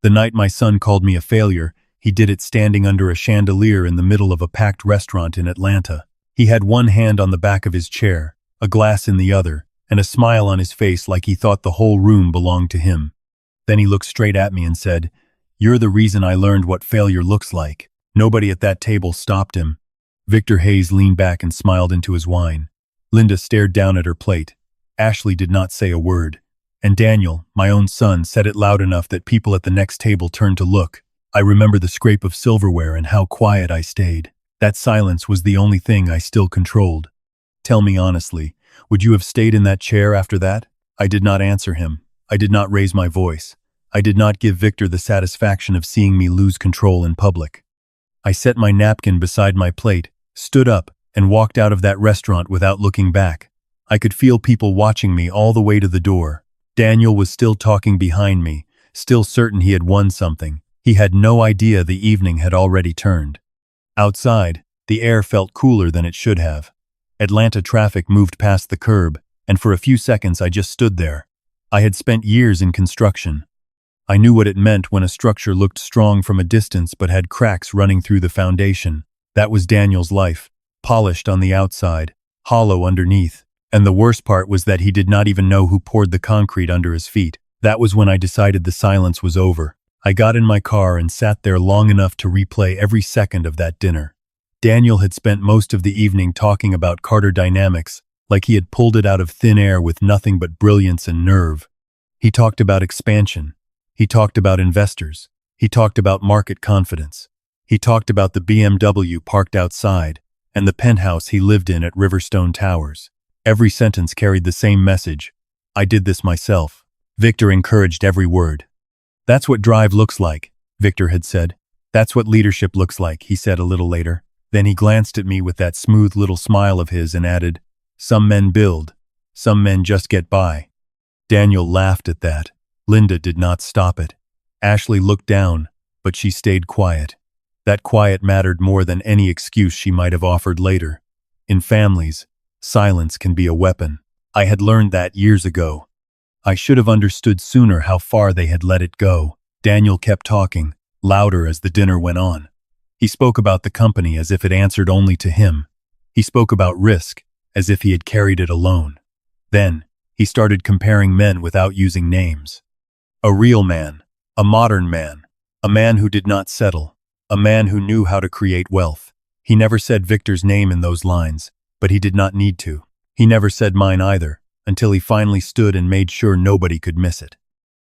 The night my son called me a failure, he did it standing under a chandelier in the middle of a packed restaurant in Atlanta. He had one hand on the back of his chair, a glass in the other, and a smile on his face like he thought the whole room belonged to him. Then he looked straight at me and said, "You're the reason I learned what failure looks like." Nobody at that table stopped him. Victor Hayes leaned back and smiled into his wine. Linda stared down at her plate. Ashley did not say a word. And Daniel, my own son, said it loud enough that people at the next table turned to look. I remember the scrape of silverware and how quiet I stayed. That silence was the only thing I still controlled. Tell me honestly, would you have stayed in that chair after that? I did not answer him. I did not raise my voice. I did not give Victor the satisfaction of seeing me lose control in public. I set my napkin beside my plate, stood up, and walked out of that restaurant without looking back. I could feel people watching me all the way to the door. Daniel was still talking behind me, still certain he had won something. He had no idea the evening had already turned. Outside, the air felt cooler than it should have. Atlanta traffic moved past the curb, and for a few seconds I just stood there. I had spent years in construction. I knew what it meant when a structure looked strong from a distance but had cracks running through the foundation. That was Daniel's life, polished on the outside, hollow underneath. And the worst part was that he did not even know who poured the concrete under his feet. That was when I decided the silence was over. I got in my car and sat there long enough to replay every second of that dinner. Daniel had spent most of the evening talking about Carter Dynamics, like he had pulled it out of thin air with nothing but brilliance and nerve. He talked about expansion. He talked about investors. He talked about market confidence. He talked about the BMW parked outside and the penthouse he lived in at Riverstone Towers. Every sentence carried the same message. I did this myself. Victor encouraged every word. That's what drive looks like, Victor had said. That's what leadership looks like, he said a little later. Then he glanced at me with that smooth little smile of his and added, "Some men build, some men just get by." Daniel laughed at that. Linda did not stop it. Ashley looked down, but she stayed quiet. That quiet mattered more than any excuse she might have offered later. In families, silence can be a weapon. I had learned that years ago. I should have understood sooner how far they had let it go. Daniel kept talking, louder as the dinner went on. He spoke about the company as if it answered only to him. He spoke about risk, as if he had carried it alone. Then, he started comparing men without using names. A real man, a modern man, a man who did not settle, a man who knew how to create wealth. He never said Victor's name in those lines, but he did not need to. He never said mine either, until he finally stood and made sure nobody could miss it.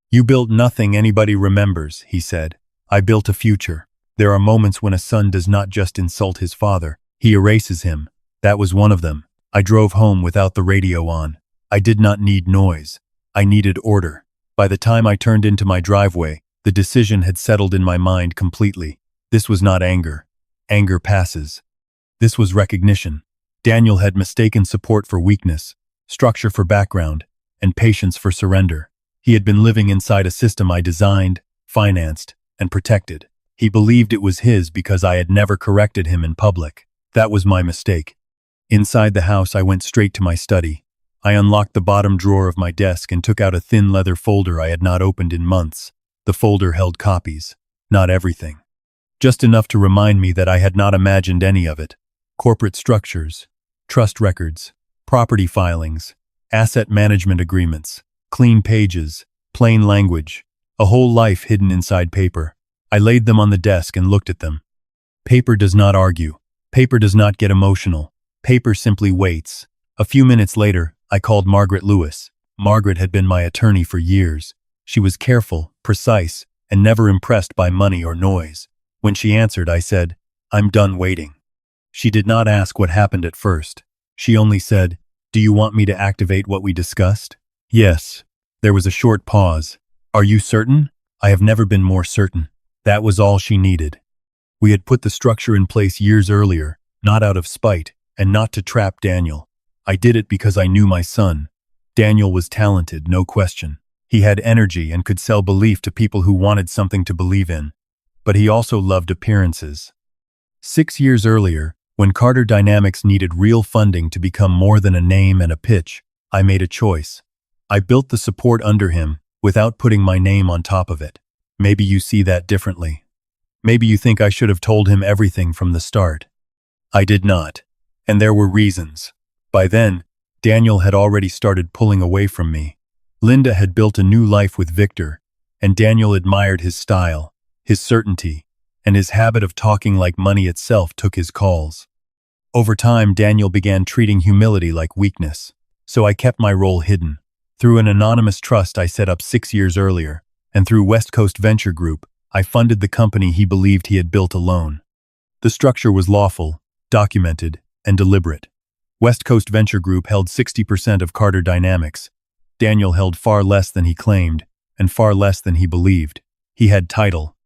"You built nothing anybody remembers," he said. "I built a future. There are moments when a son does not just insult his father, he erases him. That was one of them. I drove home without the radio on. I did not need noise. I needed order. By the time I turned into my driveway, the decision had settled in my mind completely. This was not anger. Anger passes. This was recognition. Daniel had mistaken support for weakness, structure for background, and patience for surrender. He had been living inside a system I designed, financed, and protected. He believed it was his because I had never corrected him in public. That was my mistake. Inside the house, I went straight to my study. I unlocked the bottom drawer of my desk and took out a thin leather folder I had not opened in months. The folder held copies, not everything. Just enough to remind me that I had not imagined any of it. Corporate structures, trust records, property filings, asset management agreements, clean pages, plain language, a whole life hidden inside paper. I laid them on the desk and looked at them. Paper does not argue. Paper does not get emotional. Paper simply waits. A few minutes later, I called Margaret Lewis. Margaret had been my attorney for years. She was careful, precise, and never impressed by money or noise. When she answered, I said, "I'm done waiting." She did not ask what happened at first. She only said, "Do you want me to activate what we discussed?" "Yes." There was a short pause. "Are you certain?" "I have never been more certain." That was all she needed. We had put the structure in place years earlier, not out of spite, and not to trap Daniel. I did it because I knew my son. Daniel was talented, no question. He had energy and could sell belief to people who wanted something to believe in. But he also loved appearances. 6 years earlier, when Carter Dynamics needed real funding to become more than a name and a pitch, I made a choice. I built the support under him without putting my name on top of it. Maybe you see that differently. Maybe you think I should have told him everything from the start. I did not. And there were reasons. By then, Daniel had already started pulling away from me. Linda had built a new life with Victor, and Daniel admired his style, his certainty, and his habit of talking like money itself took his calls. Over time, Daniel began treating humility like weakness, so I kept my role hidden. Through an anonymous trust I set up 6 years earlier, and through West Coast Venture Group, I funded the company he believed he had built alone. The structure was lawful, documented, and deliberate. West Coast Venture Group held 60% of Carter Dynamics. Daniel held far less than he claimed, and far less than he believed. He had title.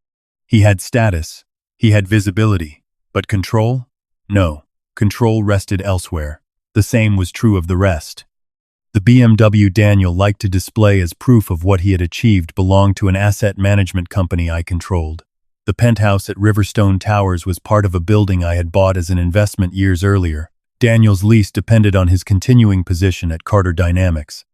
He had status. He had visibility. But control? No. Control rested elsewhere. The same was true of the rest. The BMW Daniel liked to display as proof of what he had achieved belonged to an asset management company I controlled. The penthouse at Riverstone Towers was part of a building I had bought as an investment years earlier. Daniel's lease depended on his continuing position at Carter Dynamics.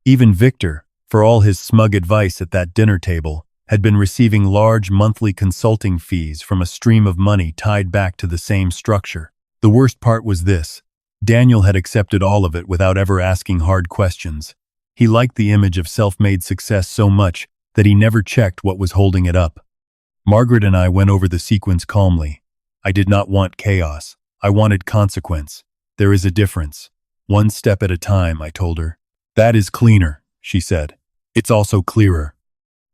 Even Victor, for all his smug advice at that dinner table, had been receiving large monthly consulting fees from a stream of money tied back to the same structure. The worst part was this. Daniel had accepted all of it without ever asking hard questions. He liked the image of self-made success so much that he never checked what was holding it up. Margaret and I went over the sequence calmly. I did not want chaos. I wanted consequence. There is a difference. One step at a time, I told her. That is cleaner, she said. It's also clearer.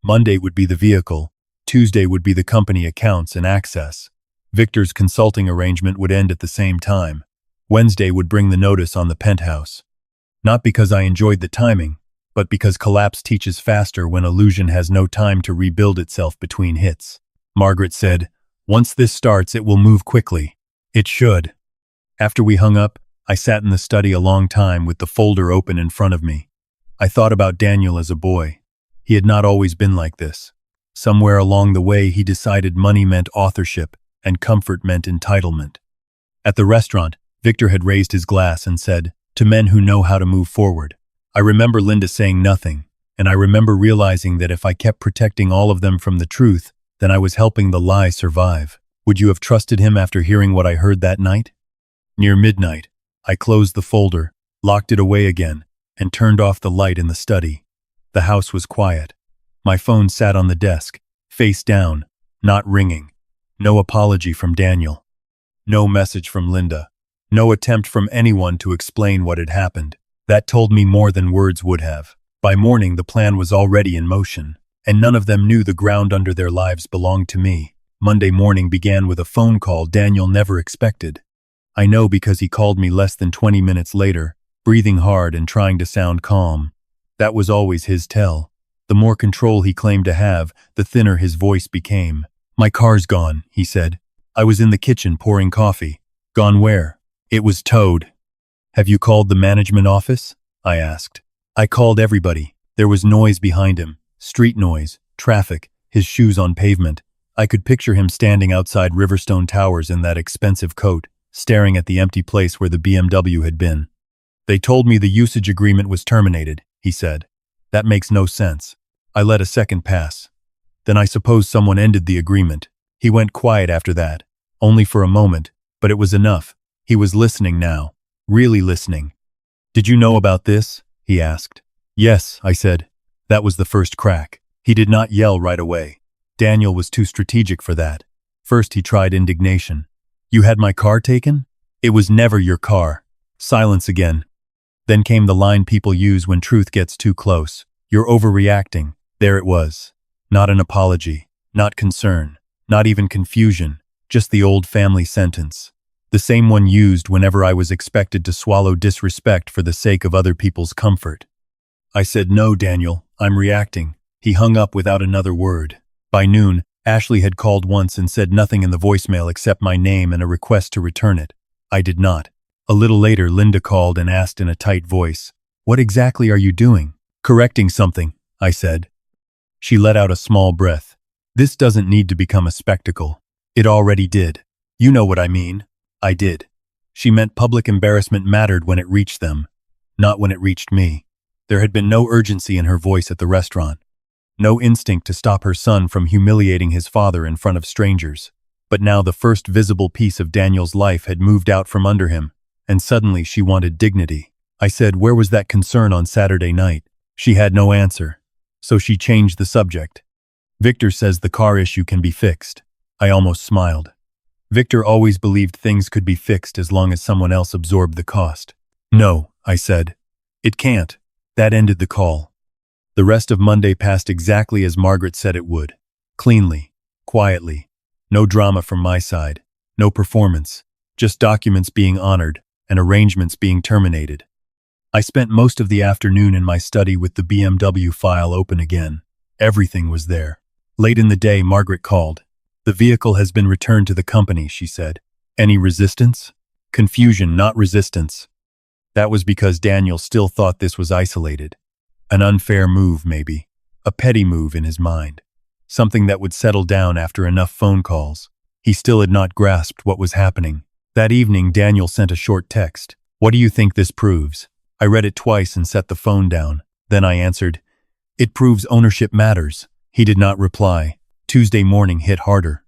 Monday would be the vehicle. Tuesday would be the company accounts and access. Victor's consulting arrangement would end at the same time. Wednesday would bring the notice on the penthouse. Not because I enjoyed the timing, but because collapse teaches faster when illusion has no time to rebuild itself between hits. Margaret said, "Once this starts, it will move quickly." It should. After we hung up, I sat in the study a long time with the folder open in front of me. I thought about Daniel as a boy. He had not always been like this. Somewhere along the way, he decided money meant authorship and comfort meant entitlement. At the restaurant, Victor had raised his glass and said, "To men who know how to move forward." I remember Linda saying nothing, and I remember realizing that if I kept protecting all of them from the truth, then I was helping the lie survive. Would you have trusted him after hearing what I heard that night? Near midnight, I closed the folder, locked it away again, and turned off the light in the study. The house was quiet. My phone sat on the desk, face down, not ringing. No apology from Daniel. No message from Linda. No attempt from anyone to explain what had happened. That told me more than words would have. By morning, the plan was already in motion, and none of them knew the ground under their lives belonged to me. Monday morning began with a phone call Daniel never expected. I know because he called me less than 20 minutes later, breathing hard and trying to sound calm. That was always his tell. The more control he claimed to have, the thinner his voice became. "My car's gone," he said. "I was in the kitchen pouring coffee." "Gone where?" "It was towed." "Have you called the management office?" I asked. I called everybody. There was noise behind him. Street noise, traffic, his shoes on pavement. I could picture him standing outside Riverstone Towers in that expensive coat, staring at the empty place where the BMW had been. "They told me the usage agreement was terminated," he said. "That makes no sense." I let a second pass. "Then I suppose someone ended the agreement." He went quiet after that, only for a moment, but it was enough. He was listening now, really listening. "Did you know about this?" he asked. "Yes," I said. That was the first crack. He did not yell right away. Daniel was too strategic for that. First he tried indignation. "You had my car taken?" "It was never your car." Silence again. Then came the line people use when truth gets too close. "You're overreacting." There it was. Not an apology, not concern, not even confusion, just the old family sentence. The same one used whenever I was expected to swallow disrespect for the sake of other people's comfort. I said, "No, Daniel, I'm reacting." He hung up without another word. By noon, Ashley had called once and said nothing in the voicemail except my name and a request to return it. I did not. A little later, Linda called and asked in a tight voice, "What exactly are you doing?" "Correcting something," I said. She let out a small breath. "This doesn't need to become a spectacle." It already did. "You know what I mean." I did. She meant public embarrassment mattered when it reached them, not when it reached me. There had been no urgency in her voice at the restaurant. No instinct to stop her son from humiliating his father in front of strangers. But now the first visible piece of Daniel's life had moved out from under him, and suddenly she wanted dignity. I said, "Where was that concern on Saturday night?" She had no answer, so she changed the subject. "Victor says the car issue can be fixed." I almost smiled. Victor always believed things could be fixed as long as someone else absorbed the cost. "No," I said. "It can't." That ended the call. The rest of Monday passed exactly as Margaret said it would. Cleanly, quietly. No drama from my side. No performance. Just documents being honored and arrangements being terminated. I spent most of the afternoon in my study with the BMW file open again. Everything was there. Late in the day, Margaret called. "The vehicle has been returned to the company," she said. "Any resistance?" "Confusion, not resistance." That was because Daniel still thought this was isolated. An unfair move, maybe. A petty move in his mind. Something that would settle down after enough phone calls. He still had not grasped what was happening. That evening, Daniel sent a short text. "What do you think this proves?" I read it twice and set the phone down. Then I answered, "It proves ownership matters." He did not reply. Tuesday morning hit harder.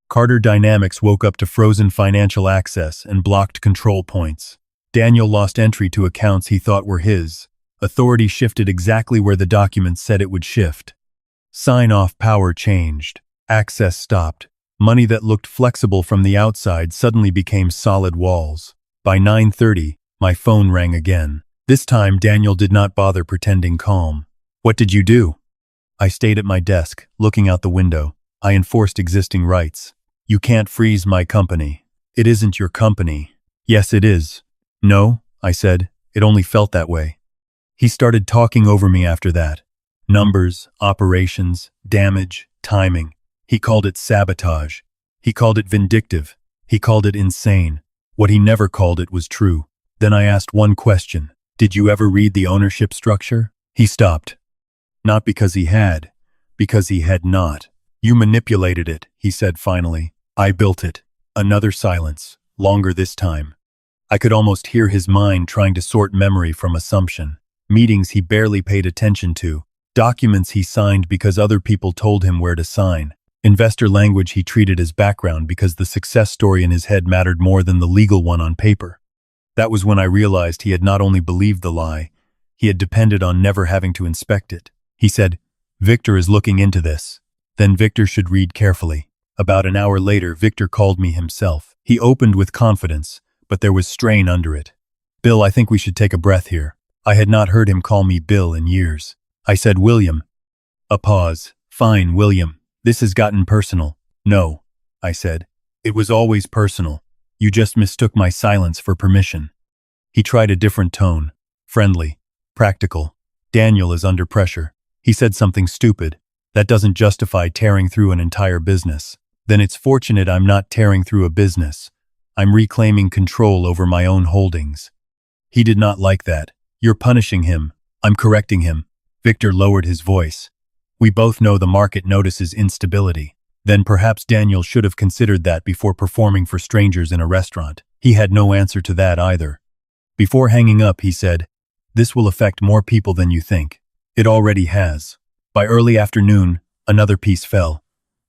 Carter Dynamics woke up to frozen financial access and blocked control points. Daniel lost entry to accounts he thought were his. Authority shifted exactly where the document said it would shift. Sign-off power changed. Access stopped. Money that looked flexible from the outside suddenly became solid walls. By 9:30, my phone rang again. This time, Daniel did not bother pretending calm. "What did you do?" I stayed at my desk, looking out the window. I enforced existing rights. "You can't freeze my company." "It isn't your company." "Yes, it is." "No," I said. "It only felt that way." He started talking over me after that. Numbers, operations, damage, timing. He called it sabotage. He called it vindictive. He called it insane. What he never called it was true. Then I asked one question. "Did you ever read the ownership structure?" He stopped. Not because he had, because he had not. "You manipulated it," he said finally. "I built it." Another silence, longer this time. I could almost hear his mind trying to sort memory from assumption. Meetings he barely paid attention to. Documents he signed because other people told him where to sign. Investor language he treated as background because the success story in his head mattered more than the legal one on paper. That was when I realized he had not only believed the lie, he had depended on never having to inspect it. He said, "Victor is looking into this." Then Victor should read carefully. About an hour later, Victor called me himself. He opened with confidence, but there was strain under it. "Bill, I think we should take a breath here." I had not heard him call me Bill in years. I said, "William." A pause. "Fine, William. This has gotten personal." "No," I said. "It was always personal. You just mistook my silence for permission." He tried a different tone. Friendly. Practical. "Daniel is under pressure. He said something stupid. That doesn't justify tearing through an entire business." "Then it's fortunate I'm not tearing through a business. I'm reclaiming control over my own holdings." He did not like that. "You're punishing him." "I'm correcting him." Victor lowered his voice. "We both know the market notices instability." Then perhaps Daniel should have considered that before performing for strangers in a restaurant. He had no answer to that either. Before hanging up, he said, "This will affect more people than you think." It already has. By early afternoon, another piece fell.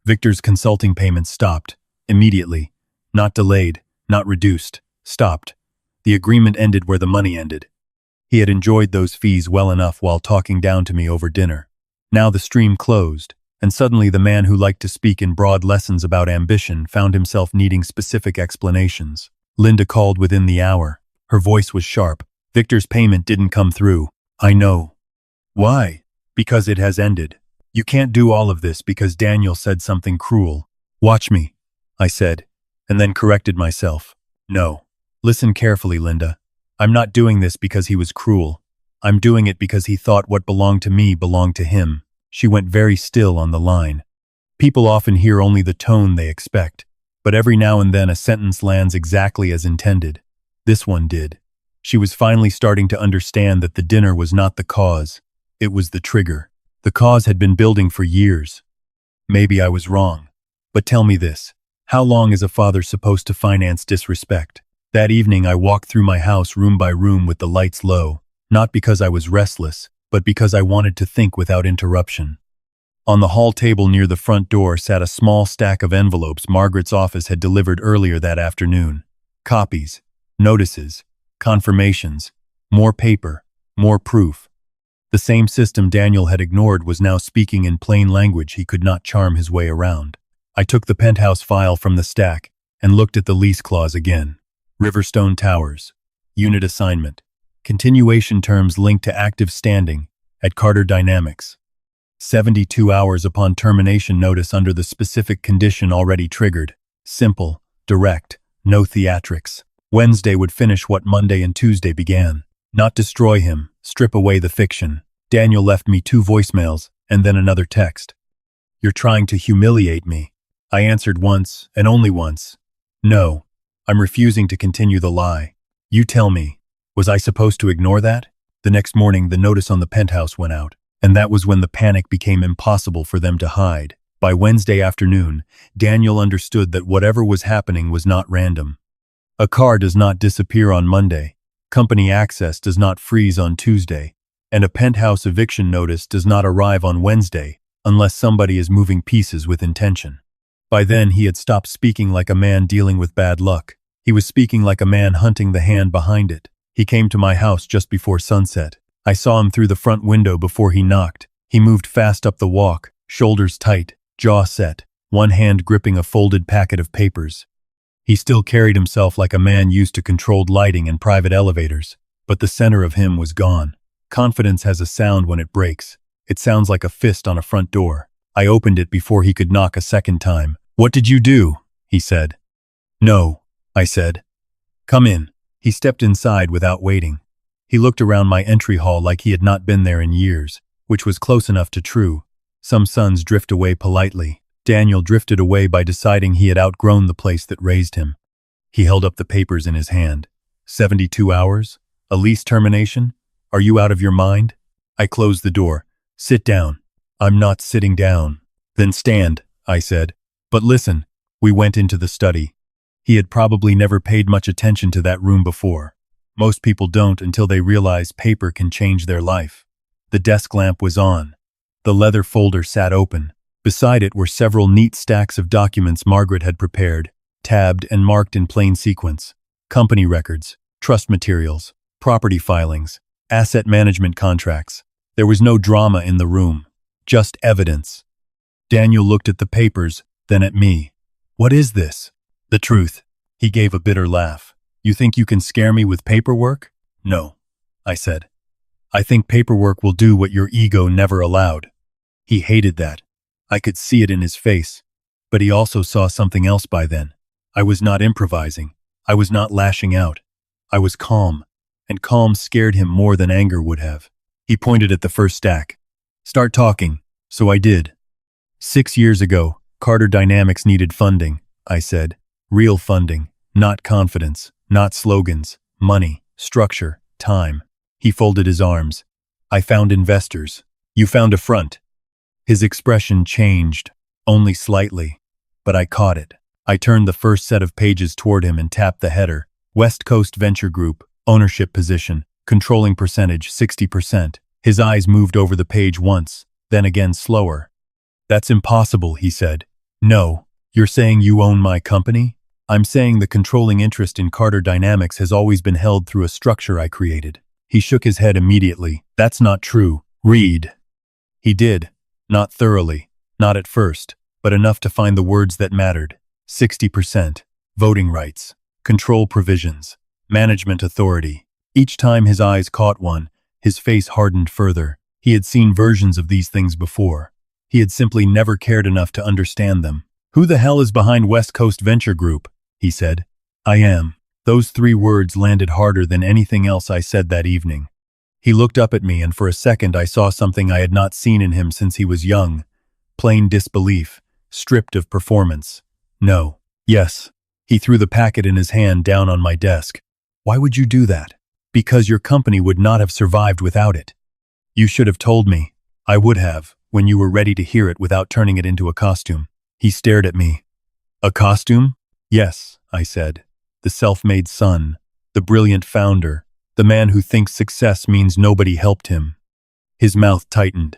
Victor's consulting payments stopped. Immediately. Not delayed, not reduced. Stopped. The agreement ended where the money ended. He had enjoyed those fees well enough while talking down to me over dinner. Now the stream closed, and suddenly the man who liked to speak in broad lessons about ambition found himself needing specific explanations. Linda called within the hour. Her voice was sharp. "Victor's payment didn't come through." "I know." "Why?" "Because it has ended. You can't do all of this because Daniel said something cruel." "Watch me," I said, and then corrected myself. "No. Listen carefully, Linda. I'm not doing this because he was cruel. I'm doing it because he thought what belonged to me belonged to him." She went very still on the line. People often hear only the tone they expect, but every now and then a sentence lands exactly as intended. This one did. She was finally starting to understand that the dinner was not the cause. It was the trigger. The cause had been building for years. Maybe I was wrong. But tell me this. How long is a father supposed to finance disrespect? That evening I walked through my house room by room with the lights low, not because I was restless, but because I wanted to think without interruption. On the hall table near the front door sat a small stack of envelopes Margaret's office had delivered earlier that afternoon. Copies, notices, confirmations, more paper, more proof. The same system Daniel had ignored was now speaking in plain language he could not charm his way around. I took the penthouse file from the stack and looked at the lease clause again. Riverstone Towers. Unit assignment. Continuation terms linked to active standing at Carter Dynamics. 72 hours upon termination notice under the specific condition already triggered. Simple, direct, no theatrics. Wednesday would finish what Monday and Tuesday began. Not destroy him, strip away the fiction. Daniel left me 2 voicemails and then another text. "You're trying to humiliate me." I answered once and only once. "No, I'm refusing to continue the lie. You tell me, was I supposed to ignore that?" The next morning, the notice on the penthouse went out, and that was when the panic became impossible for them to hide. By Wednesday afternoon, Daniel understood that whatever was happening was not random. A car does not disappear on Monday, company access does not freeze on Tuesday, and a penthouse eviction notice does not arrive on Wednesday unless somebody is moving pieces with intention. By then, he had stopped speaking like a man dealing with bad luck. He was speaking like a man hunting the hand behind it. He came to my house just before sunset. I saw him through the front window before he knocked. He moved fast up the walk, shoulders tight, jaw set, one hand gripping a folded packet of papers. He still carried himself like a man used to controlled lighting and private elevators, but the center of him was gone. Confidence has a sound when it breaks. It sounds like a fist on a front door. I opened it before he could knock a second time. "What did you do?" he said. "No," I said. "Come in." He stepped inside without waiting. He looked around my entry hall like he had not been there in years, which was close enough to true. Some sons drift away politely. Daniel drifted away by deciding he had outgrown the place that raised him. He held up the papers in his hand. 72 hours? A lease termination? Are you out of your mind? I closed the door. "Sit down." "I'm not sitting down." "Then stand," I said. "But listen." We went into the study. He had probably never paid much attention to that room before. Most people don't until they realize paper can change their life. The desk lamp was on. The leather folder sat open. Beside it were several neat stacks of documents Margaret had prepared, tabbed and marked in plain sequence. Company records, trust materials, property filings, asset management contracts. There was no drama in the room, just evidence. Daniel looked at the papers, then at me. "What is this?" "The truth." He gave a bitter laugh. "You think you can scare me with paperwork?" "No," I said. "I think paperwork will do what your ego never allowed." He hated that. I could see it in his face. But he also saw something else by then. I was not improvising. I was not lashing out. I was calm, and calm scared him more than anger would have. He pointed at the first stack. "Start talking." So I did. 6 years ago, Carter Dynamics needed funding, I said. Real funding, not confidence, not slogans, money, structure, time. He folded his arms. "I found investors. You found a front." His expression changed, only slightly, but I caught it. I turned the first set of pages toward him and tapped the header. West Coast Venture Group, ownership position, controlling percentage 60%. His eyes moved over the page once, then again slower. "That's impossible," he said. "No, you're saying you own my company?" "I'm saying the controlling interest in Carter Dynamics has always been held through a structure I created." He shook his head immediately. "That's not true. Read." He did. Not thoroughly, not at first, but enough to find the words that mattered. 60%, voting rights, control provisions, management authority. Each time his eyes caught one, his face hardened further. He had seen versions of these things before. He had simply never cared enough to understand them. "Who the hell is behind West Coast Venture Group?" he said. "I am." Those 3 words landed harder than anything else I said that evening. He looked up at me, and for a second I saw something I had not seen in him since he was young. Plain disbelief, stripped of performance. "No." "Yes." He threw the packet in his hand down on my desk. "Why would you do that?" "Because your company would not have survived without it." "You should have told me." "I would have, when you were ready to hear it without turning it into a costume." He stared at me. "A costume?" "Yes," I said. "The self-made son, the brilliant founder, the man who thinks success means nobody helped him." His mouth tightened.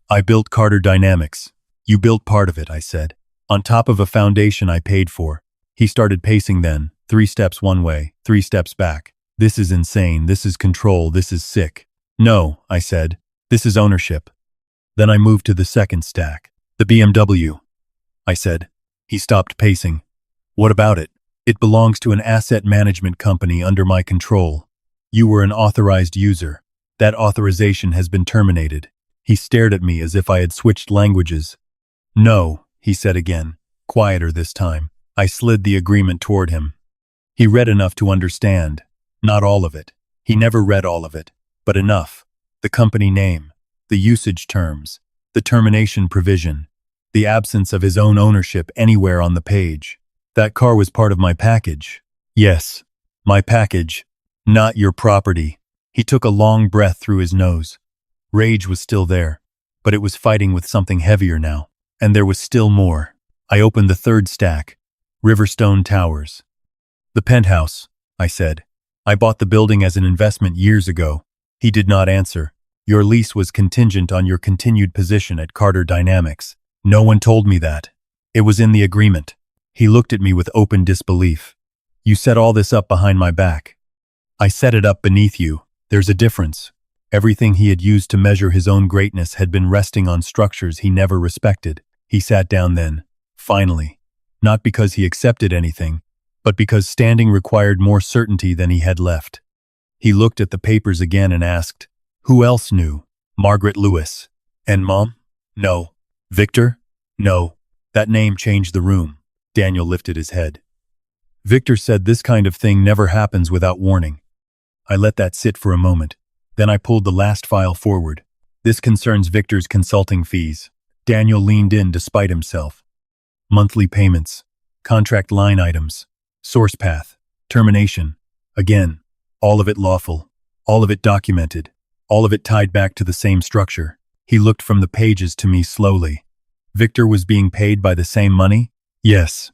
I built Carter Dynamics. You built part of it, I said. On top of a foundation I paid for. He started pacing then, 3 steps one way, 3 steps back. This is insane, this is control, this is sick. No, I said. This is ownership. Then I moved to the second stack. The BMW. I said. He stopped pacing. What about it? It belongs to an asset management company under my control. You were an authorized user. That authorization has been terminated. He stared at me as if I had switched languages. No, he said again, quieter this time. I slid the agreement toward him. He read enough to understand. Not all of it. He never read all of it, but enough. The company name, the usage terms, the termination provision, the absence of his own ownership anywhere on the page. That car was part of my package. Yes, my package, not your property. He took a long breath through his nose. Rage was still there, but it was fighting with something heavier now. And there was still more. I opened the third stack, Riverstone Towers. The penthouse, I said. I bought the building as an investment years ago. He did not answer. Your lease was contingent on your continued position at Carter Dynamics. No one told me that. It was in the agreement. He looked at me with open disbelief. You set all this up behind my back. I set it up beneath you. There's a difference. Everything he had used to measure his own greatness had been resting on structures he never respected. He sat down then, finally, not because he accepted anything, but because standing required more certainty than he had left. He looked at the papers again and asked, who else knew? Margaret Lewis. And Mom? No. Victor? No. That name changed the room. Daniel lifted his head. Victor said this kind of thing never happens without warning. I let that sit for a moment. Then I pulled the last file forward. This concerns Victor's consulting fees. Daniel leaned in despite himself. Monthly payments, contract line items, source path, termination. Again, all of it lawful, all of it documented, all of it tied back to the same structure. He looked from the pages to me slowly. Victor was being paid by the same money? Yes.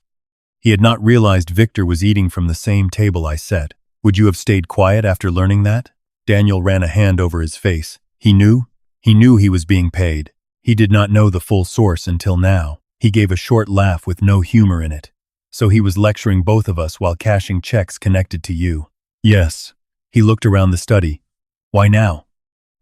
He had not realized Victor was eating from the same table I set. Would you have stayed quiet after learning that? Daniel ran a hand over his face. He knew? He knew he was being paid. He did not know the full source until now. He gave a short laugh with no humor in it. So he was lecturing both of us while cashing checks connected to you. Yes. He looked around the study. Why now?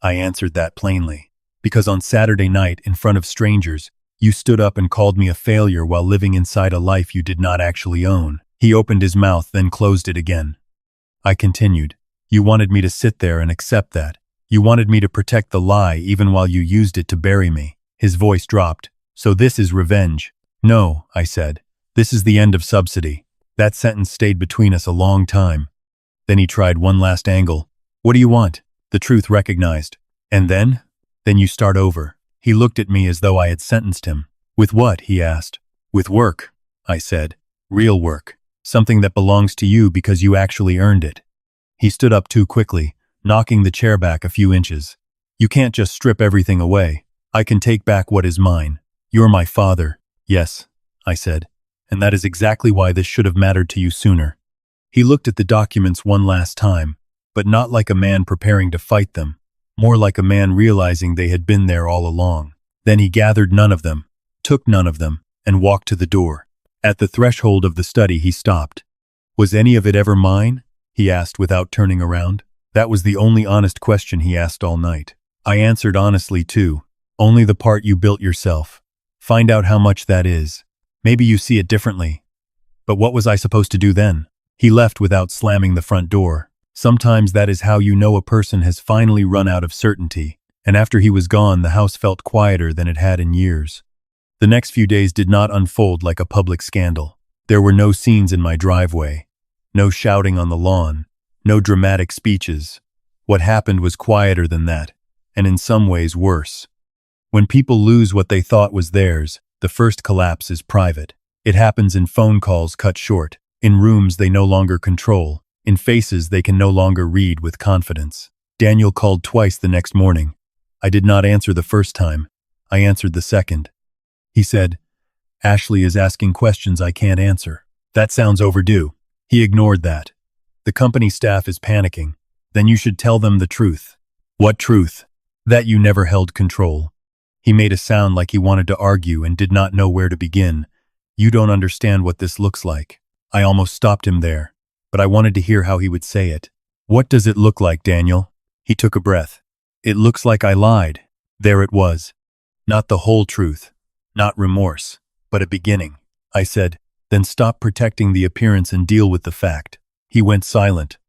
I answered that plainly. Because on Saturday night, in front of strangers, you stood up and called me a failure while living inside a life you did not actually own. He opened his mouth, then closed it again. I continued. You wanted me to sit there and accept that. You wanted me to protect the lie even while you used it to bury me. His voice dropped. So this is revenge. No, I said. This is the end of subsidy. That sentence stayed between us a long time. Then he tried one last angle. What do you want? The truth recognized. And then? Then you start over. He looked at me as though I had sentenced him. With what? He asked. With work, I said. Real work. Something that belongs to you because you actually earned it. He stood up too quickly, knocking the chair back a few inches. You can't just strip everything away. I can take back what is mine. You're my father. Yes, I said. And that is exactly why this should have mattered to you sooner. He looked at the documents one last time, but not like a man preparing to fight them, more like a man realizing they had been there all along. Then he gathered none of them, took none of them, and walked to the door. At the threshold of the study he stopped. Was any of it ever mine? He asked without turning around. That was the only honest question he asked all night. I answered honestly too. Only the part you built yourself. Find out how much that is. Maybe you see it differently. But what was I supposed to do then? He left without slamming the front door. Sometimes that is how you know a person has finally run out of certainty. And after he was gone, the house felt quieter than it had in years. The next few days did not unfold like a public scandal. There were no scenes in my driveway. No shouting on the lawn. No dramatic speeches. What happened was quieter than that, and in some ways worse. When people lose what they thought was theirs, the first collapse is private. It happens in phone calls cut short, in rooms they no longer control, in faces they can no longer read with confidence. Daniel called twice the next morning. I did not answer the first time. I answered the second. He said, Ashley is asking questions I can't answer. That sounds overdue. He ignored that. The company staff is panicking. Then you should tell them the truth. What truth? That you never held control. He made a sound like he wanted to argue and did not know where to begin. You don't understand what this looks like. I almost stopped him there, but I wanted to hear how he would say it. What does it look like, Daniel? He took a breath. It looks like I lied. There it was. Not the whole truth. Not remorse, but a beginning. I said, then stop protecting the appearance and deal with the fact. He went silent.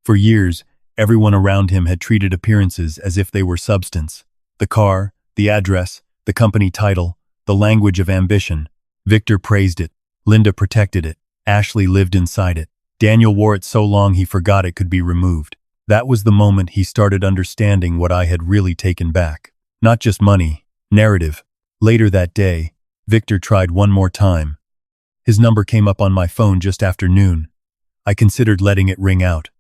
For years, everyone around him had treated appearances as if they were substance. The car, the address, the company title, the language of ambition. Victor praised it. Linda protected it. Ashley lived inside it. Daniel wore it so long he forgot it could be removed. That was the moment he started understanding what I had really taken back. Not just money, narrative. Later that day, Victor tried one more time. His number came up on my phone just after noon. I considered letting it ring out.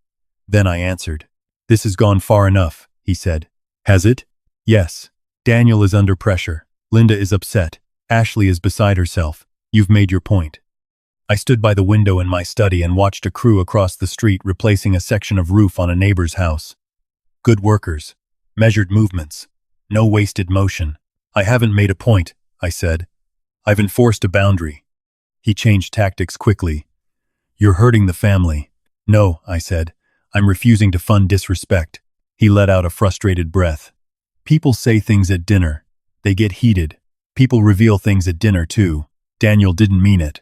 Then I answered. This has gone far enough, he said. Has it? Yes. Daniel is under pressure. Linda is upset. Ashley is beside herself. You've made your point. I stood by the window in my study and watched a crew across the street replacing a section of roof on a neighbor's house. Good workers. Measured movements. No wasted motion. I haven't made a point, I said. I've enforced a boundary. He changed tactics quickly. You're hurting the family. No, I said. I'm refusing to fund disrespect. He let out a frustrated breath. People say things at dinner. They get heated. People reveal things at dinner too. Daniel didn't mean it.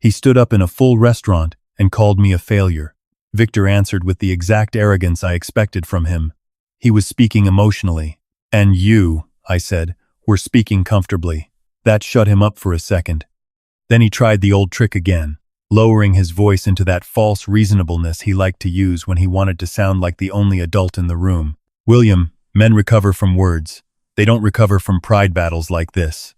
He stood up in a full restaurant and called me a failure. Victor answered with the exact arrogance I expected from him. He was speaking emotionally. And you, I said, were speaking comfortably. That shut him up for a second. Then he tried the old trick again, lowering his voice into that false reasonableness he liked to use when he wanted to sound like the only adult in the room. William, men recover from words. They don't recover from pride battles like this.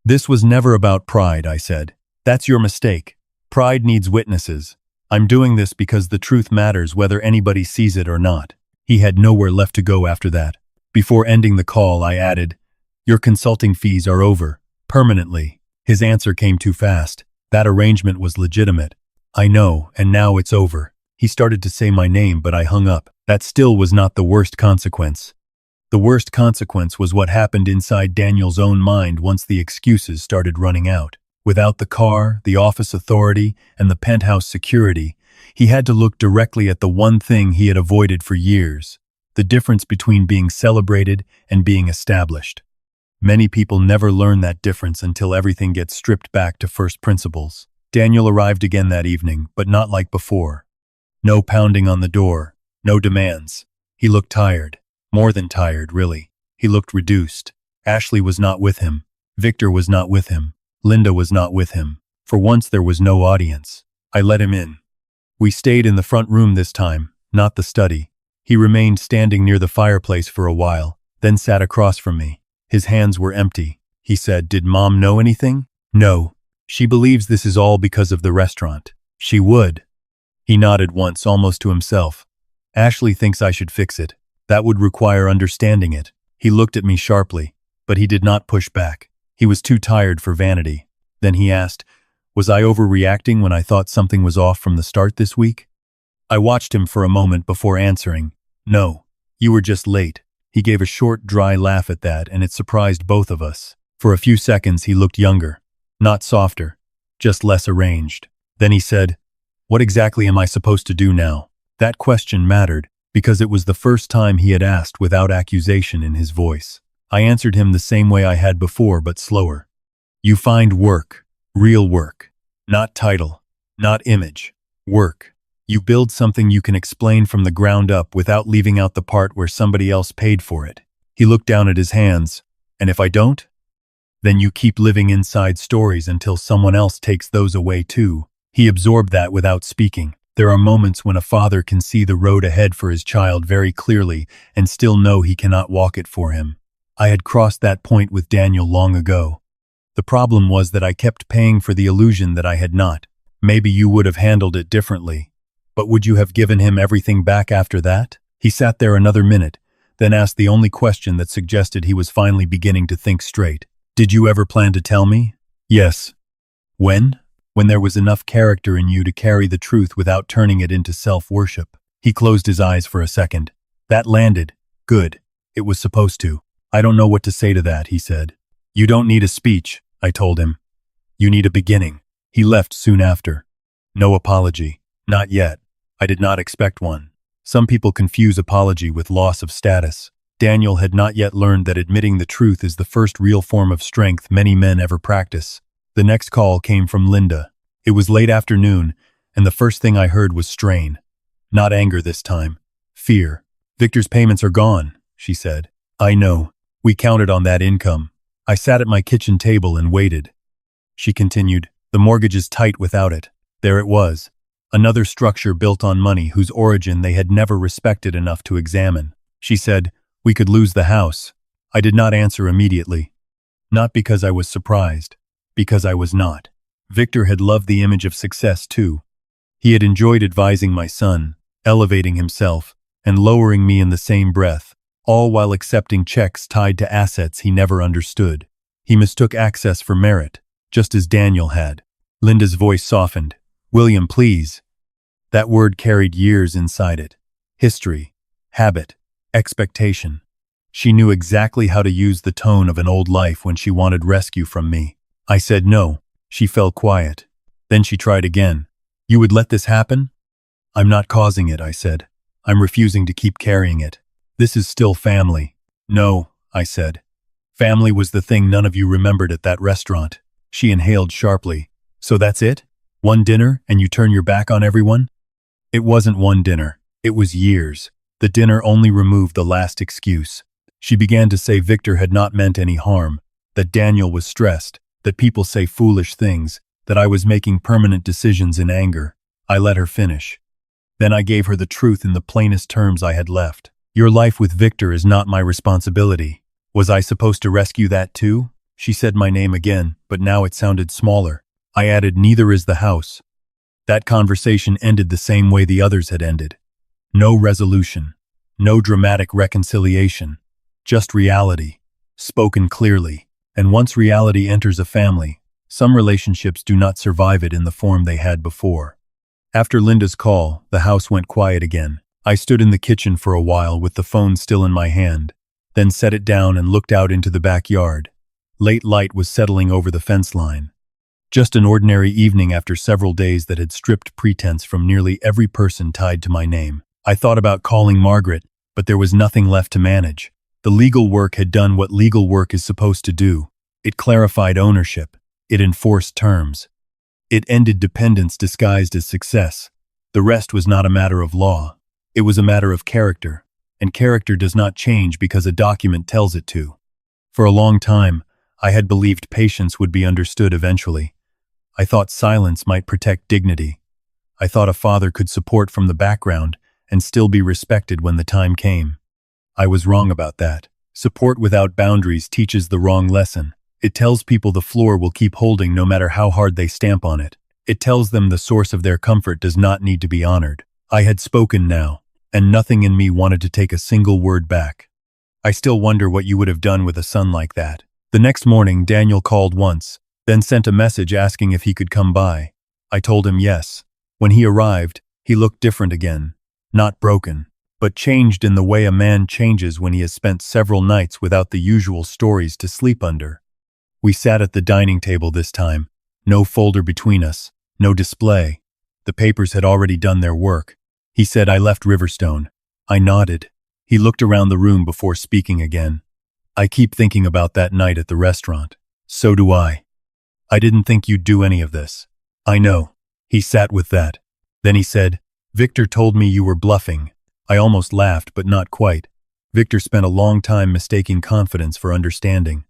This was never about pride, I said. That's your mistake. Pride needs witnesses. I'm doing this because the truth matters whether anybody sees it or not. He had nowhere left to go after that. Before ending the call, I added, your consulting fees are over. Permanently. His answer came too fast. That arrangement was legitimate. I know, and now it's over. He started to say my name, but I hung up. That still was not the worst consequence. The worst consequence was what happened inside Daniel's own mind once the excuses started running out. Without the car, the office authority, and the penthouse security, he had to look directly at the one thing he had avoided for years, the difference between being celebrated and being established. Many people never learn that difference until everything gets stripped back to first principles. Daniel arrived again that evening, but not like before. No pounding on the door, no demands. He looked tired. More than tired, really. He looked reduced. Ashley was not with him. Victor was not with him. Linda was not with him. For once there was no audience. I let him in. We stayed in the front room this time, not the study. He remained standing near the fireplace for a while, then sat across from me. His hands were empty. He said, Did Mom know anything? No. She believes this is all because of the restaurant. She would. He nodded once, almost to himself. Ashley thinks I should fix it. That would require understanding it. He looked at me sharply, but he did not push back. He was too tired for vanity. Then he asked, Was I overreacting when I thought something was off from the start this week? I watched him for a moment before answering. No, you were just late. He gave a short, dry laugh at that, and it surprised both of us. For a few seconds he looked younger. Not softer, just less arranged. Then he said, What exactly am I supposed to do now? That question mattered, because it was the first time he had asked without accusation in his voice. I answered him the same way I had before, but slower. You find work, real work. Not title, not image. Work. You build something you can explain from the ground up without leaving out the part where somebody else paid for it. He looked down at his hands. And if I don't? Then you keep living inside stories until someone else takes those away too. He absorbed that without speaking. There are moments when a father can see the road ahead for his child very clearly and still know he cannot walk it for him. I had crossed that point with Daniel long ago. The problem was that I kept paying for the illusion that I had not. Maybe you would have handled it differently. But would you have given him everything back after that? He sat there another minute, then asked the only question that suggested he was finally beginning to think straight. Did you ever plan to tell me? Yes. When? When there was enough character in you to carry the truth without turning it into self-worship. He closed his eyes for a second. That landed. Good. It was supposed to. I don't know what to say to that, he said. You don't need a speech, I told him. You need a beginning. He left soon after. No apology. Not yet. I did not expect one. Some people confuse apology with loss of status. Daniel had not yet learned that admitting the truth is the first real form of strength many men ever practice. The next call came from Linda. It was late afternoon, and the first thing I heard was strain. Not anger this time. Fear. Victor's payments are gone, she said. I know. We counted on that income. I sat at my kitchen table and waited. She continued, the mortgage is tight without it. There it was. Another structure built on money whose origin they had never respected enough to examine. She said, we could lose the house. I did not answer immediately. Not because I was surprised. Because I was not. Victor had loved the image of success too. He had enjoyed advising my son, elevating himself, and lowering me in the same breath, all while accepting checks tied to assets he never understood. He mistook access for merit, just as Daniel had. Linda's voice softened. William, please. That word carried years inside it. History, habit, expectation. She knew exactly how to use the tone of an old life when she wanted rescue from me. I said no. She fell quiet. Then she tried again. You would let this happen? I'm not causing it, I said. I'm refusing to keep carrying it. This is still family. No, I said. Family was the thing none of you remembered at that restaurant. She inhaled sharply. So that's it? One dinner and you turn your back on everyone? It wasn't one dinner. It was years. The dinner only removed the last excuse. She began to say Victor had not meant any harm, that Daniel was stressed, that people say foolish things, that I was making permanent decisions in anger. I let her finish. Then I gave her the truth in the plainest terms I had left. Your life with Victor is not my responsibility. Was I supposed to rescue that too? She said my name again, but now it sounded smaller. I added, neither is the house. That conversation ended the same way the others had ended. No resolution. No dramatic reconciliation. Just reality. Spoken clearly. And once reality enters a family, some relationships do not survive it in the form they had before. After Linda's call, the house went quiet again. I stood in the kitchen for a while with the phone still in my hand, then set it down and looked out into the backyard. Late light was settling over the fence line. Just an ordinary evening after several days that had stripped pretense from nearly every person tied to my name. I thought about calling Margaret, but there was nothing left to manage. The legal work had done what legal work is supposed to do. It clarified ownership. It enforced terms. It ended dependence disguised as success. The rest was not a matter of law. It was a matter of character, and character does not change because a document tells it to. For a long time, I had believed patience would be understood eventually. I thought silence might protect dignity. I thought a father could support from the background and still be respected when the time came. I was wrong about that. Support without boundaries teaches the wrong lesson. It tells people the floor will keep holding no matter how hard they stamp on it. It tells them the source of their comfort does not need to be honored. I had spoken now, and nothing in me wanted to take a single word back. I still wonder what you would have done with a son like that. The next morning, Daniel called once, then sent a message asking if he could come by. I told him yes. When he arrived, he looked different again. Not broken, but changed in the way a man changes when he has spent several nights without the usual stories to sleep under. We sat at the dining table this time. No folder between us, no display. The papers had already done their work. He said I left Riverstone. I nodded. He looked around the room before speaking again. I keep thinking about that night at the restaurant. So do I. I didn't think you'd do any of this. I know. He sat with that. Then he said, Victor told me you were bluffing. I almost laughed, but not quite. Victor spent a long time mistaking confidence for understanding.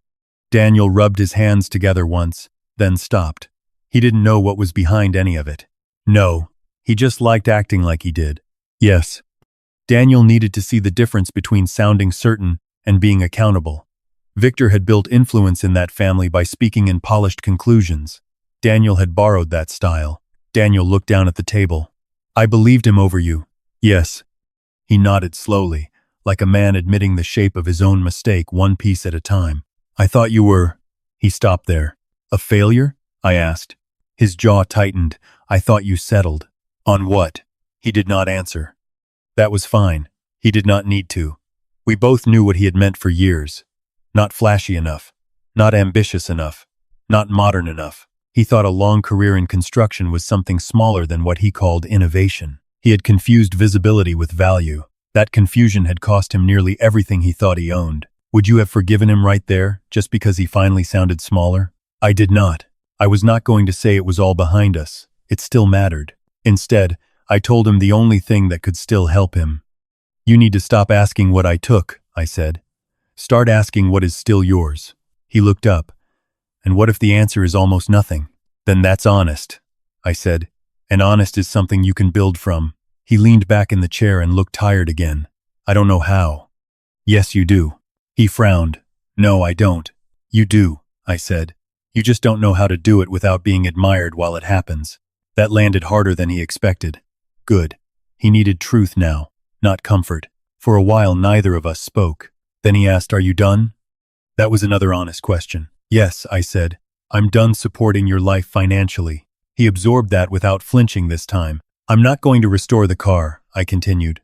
Daniel rubbed his hands together once, then stopped. He didn't know what was behind any of it. No, he just liked acting like he did. Yes. Daniel needed to see the difference between sounding certain and being accountable. Victor had built influence in that family by speaking in polished conclusions. Daniel had borrowed that style. Daniel looked down at the table. I believed him over you. Yes. He nodded slowly, like a man admitting the shape of his own mistake one piece at a time. I thought you were... He stopped there. A failure? I asked. His jaw tightened. I thought you settled. On what? He did not answer. That was fine. He did not need to. We both knew what he had meant for years. Not flashy enough. Not ambitious enough. Not modern enough. He thought a long career in construction was something smaller than what he called innovation. He had confused visibility with value. That confusion had cost him nearly everything he thought he owned. Would you have forgiven him right there, just because he finally sounded smaller? I did not. I was not going to say it was all behind us. It still mattered. Instead, I told him the only thing that could still help him. You need to stop asking what I took, I said. Start asking what is still yours. He looked up. And what if the answer is almost nothing? Then that's honest, I said. And honest is something you can build from. He leaned back in the chair and looked tired again. I don't know how. Yes, you do. He frowned. No, I don't. You do, I said. You just don't know how to do it without being admired while it happens. That landed harder than he expected. Good. He needed truth now, not comfort. For a while, neither of us spoke. Then he asked, "Are you done?" That was another honest question. Yes, I said. I'm done supporting your life financially. He absorbed that without flinching this time. I'm not going to restore the car, I continued.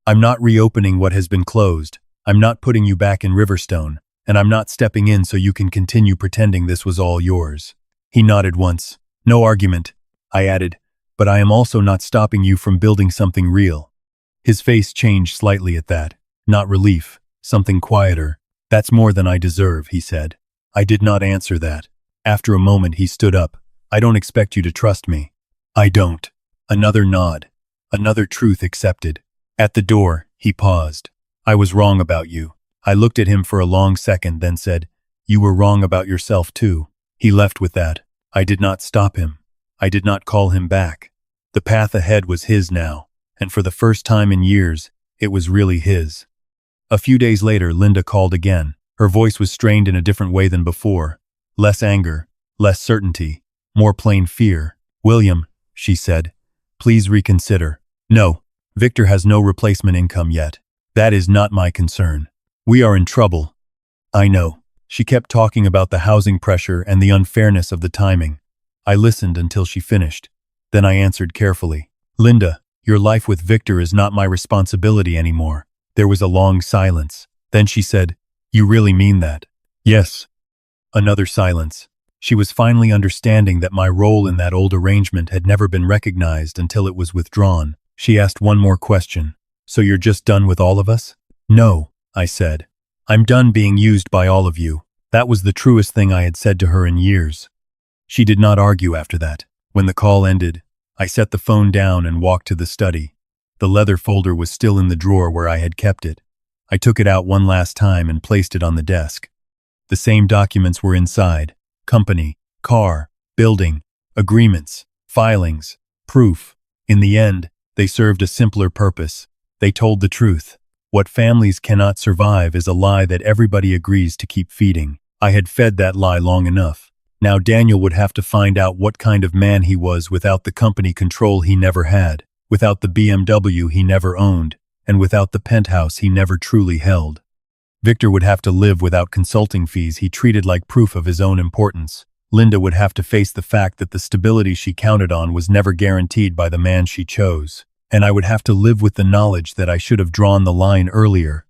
I'm not reopening what has been closed. I'm not putting you back in Riverstone. And I'm not stepping in so you can continue pretending this was all yours. He nodded once. No argument, I added, but I am also not stopping you from building something real. His face changed slightly at that. Not relief, something quieter. That's more than I deserve, he said. I did not answer that. After a moment, he stood up. I don't expect you to trust me. I don't. Another nod. Another truth accepted. At the door, he paused. I was wrong about you. I looked at him for a long second, then said, You were wrong about yourself too. He left with that. I did not stop him. I did not call him back. The path ahead was his now, and for the first time in years, it was really his. A few days later, Linda called again. Her voice was strained in a different way than before. Less anger, less certainty, more plain fear. William, she said, please reconsider. No, Victor has no replacement income yet. That is not my concern. We are in trouble. I know. She kept talking about the housing pressure and the unfairness of the timing. I listened until she finished. Then I answered carefully. Linda, your life with Victor is not my responsibility anymore. There was a long silence. Then she said, You really mean that? Yes. Another silence. She was finally understanding that my role in that old arrangement had never been recognized until it was withdrawn. She asked one more question. So you're just done with all of us? No, I said. I'm done being used by all of you. That was the truest thing I had said to her in years. She did not argue after that. When the call ended, I set the phone down and walked to the study. The leather folder was still in the drawer where I had kept it. I took it out one last time and placed it on the desk. The same documents were inside: company, car, building, agreements, filings, proof. In the end, they served a simpler purpose. They told the truth. What families cannot survive is a lie that everybody agrees to keep feeding. I had fed that lie long enough. Now Daniel would have to find out what kind of man he was without the company control he never had, without the BMW he never owned, and without the penthouse he never truly held. Victor would have to live without consulting fees he treated like proof of his own importance. Linda would have to face the fact that the stability she counted on was never guaranteed by the man she chose. And I would have to live with the knowledge that I should have drawn the line earlier.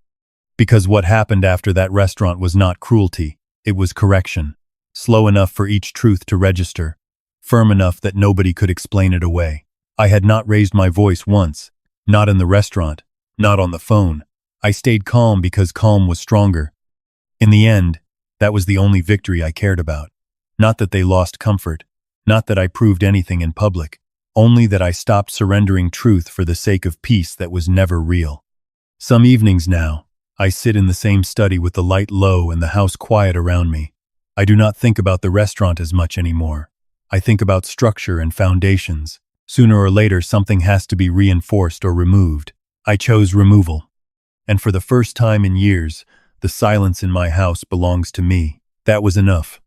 Because what happened after that restaurant was not cruelty, it was correction. Slow enough for each truth to register. Firm enough that nobody could explain it away. I had not raised my voice once. Not in the restaurant. Not on the phone. I stayed calm because calm was stronger. In the end, that was the only victory I cared about. Not that they lost comfort. Not that I proved anything in public. Only that I stopped surrendering truth for the sake of peace that was never real. Some evenings now, I sit in the same study with the light low and the house quiet around me. I do not think about the restaurant as much anymore. I think about structure and foundations. Sooner or later, something has to be reinforced or removed. I chose removal. And for the first time in years, the silence in my house belongs to me. That was enough.